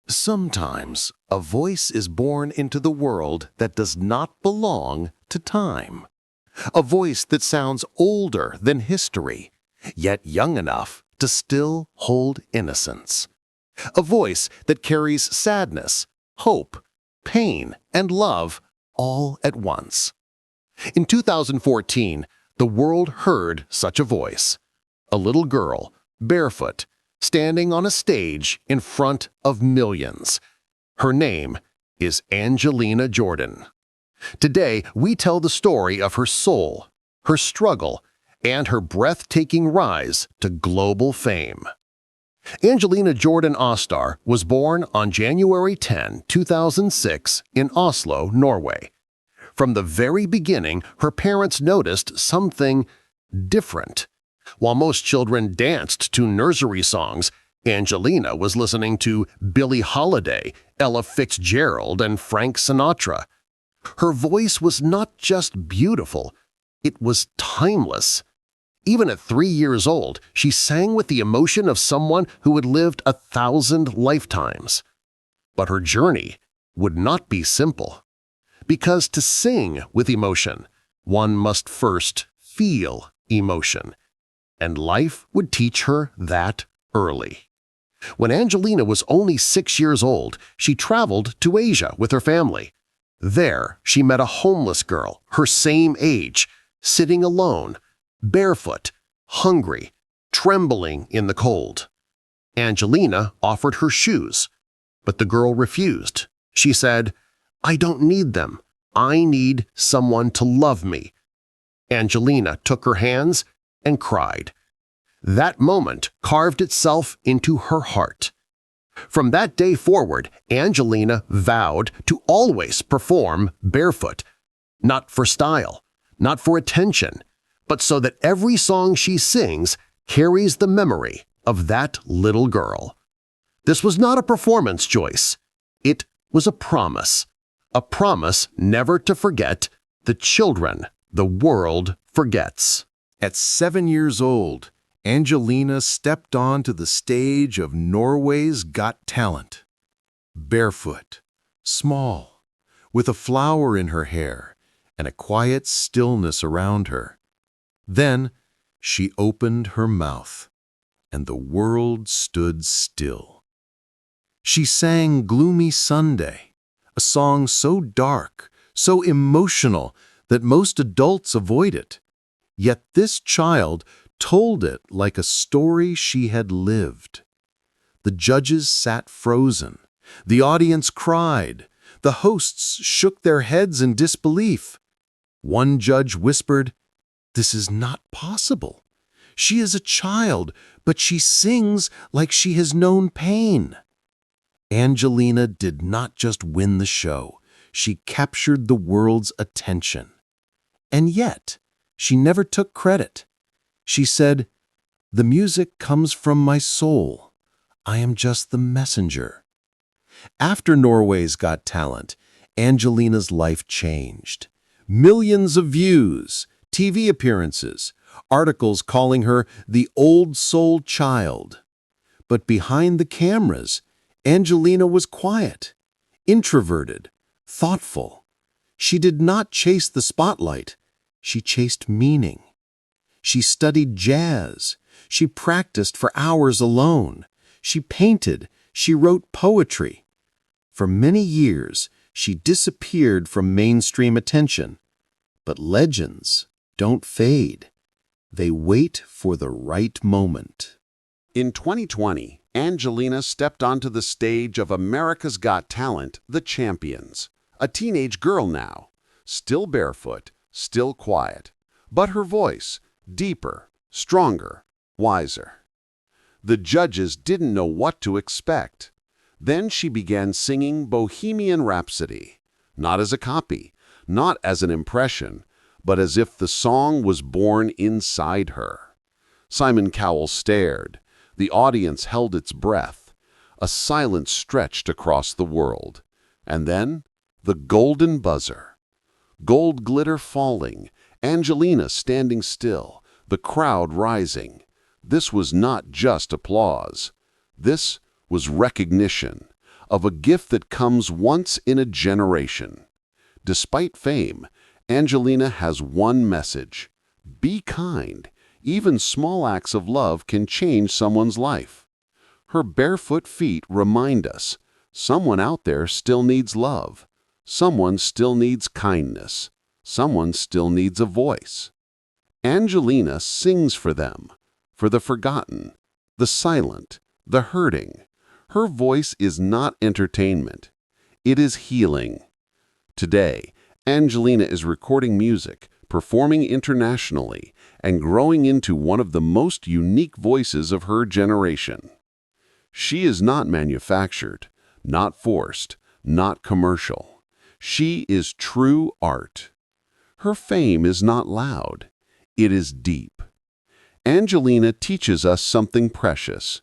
Sometimes a voice is born into the world that does not belong to time. A voice that sounds older than history, yet young enough to still hold innocence. A voice that carries sadness, hope, pain, and love all at once. In 2014, the world heard such a voice. A little girl, barefoot, standing on a stage in front of millions. Her name is Angelina Jordan. Today, we tell the story of her soul, her struggle, and her breathtaking rise to global fame. Angelina Jordan Astar was born on January 10, 2006 in Oslo, Norway. From the very beginning, her parents noticed something different. While most children danced to nursery songs, Angelina was listening to Billie Holiday, Ella Fitzgerald, and Frank Sinatra. Her voice was not just beautiful, it was timeless. Even at 3 years old, she sang with the emotion of someone who had lived 1,000 lifetimes. But her journey would not be simple. Because to sing with emotion, one must first feel emotion. And life would teach her that early. When Angelina was only 6 years old, she traveled to Asia with her family. There, she met a homeless girl, her same age, sitting alone, barefoot, hungry, trembling in the cold. Angelina offered her shoes, but the girl refused. She said, "I don't need them. I need someone to love me." Angelina took her hands and cried. That moment carved itself into her heart. From that day forward, Angelina vowed to always perform barefoot, not for style, not for attention, but so that every song she sings carries the memory of that little girl. This was not a performance choice. It was a promise never to forget the children the world forgets. At 7 years old, Angelina stepped onto the stage of Norway's Got Talent. Barefoot, small, with a flower in her hair and a quiet stillness around her. Then she opened her mouth, and the world stood still. She sang Gloomy Sunday, a song so dark, so emotional that most adults avoid it. Yet this child told it like a story she had lived. The judges sat frozen. The audience cried. The hosts shook their heads in disbelief. One judge whispered, "This is not possible. She is a child, but she sings like she has known pain." Angelina did not just win the show. She captured the world's attention. And yet, she never took credit. She said, "The music comes from my soul. I am just the messenger." After Norway's Got Talent, Angelina's life changed. Millions of views, TV appearances, articles calling her the old soul child. But behind the cameras, Angelina was quiet, introverted, thoughtful. She did not chase the spotlight. She chased meaning. She studied jazz. She practiced for hours alone. She painted. She wrote poetry. For many years, she disappeared from mainstream attention. But legends don't fade. They wait for the right moment. In 2020, Angelina stepped onto the stage of America's Got Talent, The Champions. A teenage girl now, still barefoot, still quiet, but her voice, deeper, stronger, wiser. The judges didn't know what to expect. Then she began singing Bohemian Rhapsody, not as a copy, not as an impression, but as if the song was born inside her. Simon Cowell stared. The audience held its breath. A silence stretched across the world. And then, the golden buzzer. Gold glitter falling, Angelina standing still, the crowd rising. This was not just applause. This was recognition, of a gift that comes once in a generation. Despite fame, Angelina has one message: be kind. Even small acts of love can change someone's life. Her barefoot feet remind us someone out there still needs love. Someone still needs kindness. Someone still needs a voice. Angelina sings for them, for the forgotten, the silent, the hurting. Her voice is not entertainment. It is healing. Today, Angelina is recording music, performing internationally, and growing into one of the most unique voices of her generation. She is not manufactured, not forced, not commercial. She is true art. Her fame is not loud. It is deep. Angelina teaches us something precious.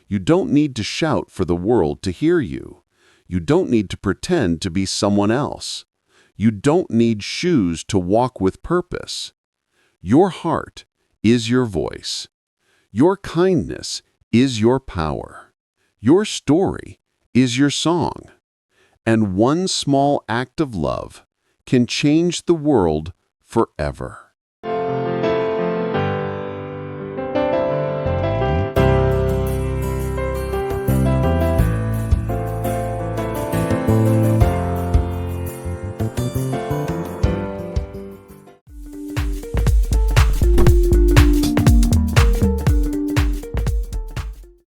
You don't need to shout for the world to hear you. You don't need to pretend to be someone else. You don't need shoes to walk with purpose. Your heart is your voice. Your kindness is your power. Your story is your song. And one small act of love can change the world forever.